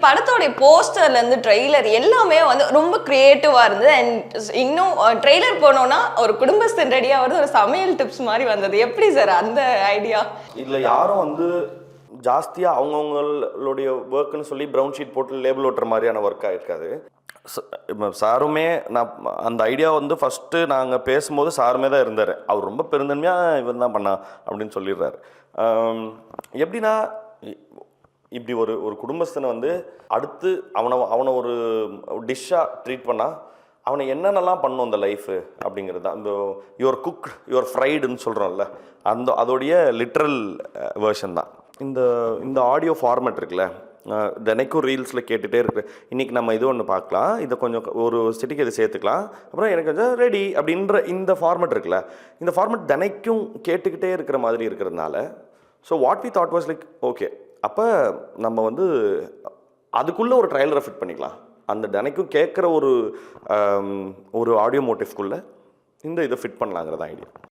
படத்தோடைய போஸ்டர்லேருந்து ட்ரெய்லர் எல்லாமே வந்து ரொம்ப க்ரியேட்டிவாக இருந்தது. அண்ட் இன்னும் ட்ரெய்லர் போனோன்னா ஒரு குடும்பஸ்தன் ரெடியாக வருது, ஒரு சமையல் டிப்ஸ் மாதிரி வந்தது. எப்படி சார் அந்த ஐடியா? இல்லை யாரும் வந்து ஜாஸ்தியாக அவங்கவுங்களுடைய ஒர்க்குன்னு சொல்லி ப்ரௌன் ஷீட் போட்டு லேபிள் ஓட்டுற மாதிரியான ஒர்க்காக இருக்காது. சாருமே நான் அந்த ஐடியா வந்து ஃபஸ்ட்டு நாங்கள் பேசும்போது சாருமே தான் இருந்தார். அவர் ரொம்ப பெருந்தன்மையாக இவன் தான் பண்ணா அப்படின்னு சொல்லிடுறாரு. எப்படின்னா இப்படி ஒரு குடும்பஸ்தனை வந்து அடுத்து அவனை ஒரு டிஷ்ஷாக ட்ரீட் பண்ணால் அவனை என்னென்னலாம் பண்ணும் அந்த லைஃபு அப்படிங்கிறது தான். இந்த யுவர் குக் யுவர் ஃப்ரைடுன்னு சொல்கிறோம்ல, அதோடைய லிட்ரல் வேர்ஷன் தான் இந்த ஆடியோ ஃபார்மேட் இருக்குல்ல. தினைக்கும் ரீல்ஸில் கேட்டுகிட்டே இருக்கு. இன்றைக்கி நம்ம இது ஒன்று பார்க்கலாம், இதை கொஞ்சம் ஒரு சிட்டிக்கு இதை சேர்த்துக்கலாம், அப்புறம் எனக்கு கொஞ்சம் ரெடி அப்படின்ற இந்த ஃபார்மேட் இருக்குல்ல, இந்த ஃபார்மேட் தினைக்கும் கேட்டுக்கிட்டே இருக்கிற மாதிரி இருக்கிறதுனால so what we thought was like okay, அப்போ நம்ம வந்து அதுக்குள்ளே ஒரு ட்ரைலரை ஃபிட் பண்ணிக்கலாம். அந்த தினைக்கும் கேட்குற ஒரு ஆடியோ மோட்டிவ்க்குள்ளே இதை ஃபிட் பண்ணலாங்கிறதான் ஐடியா.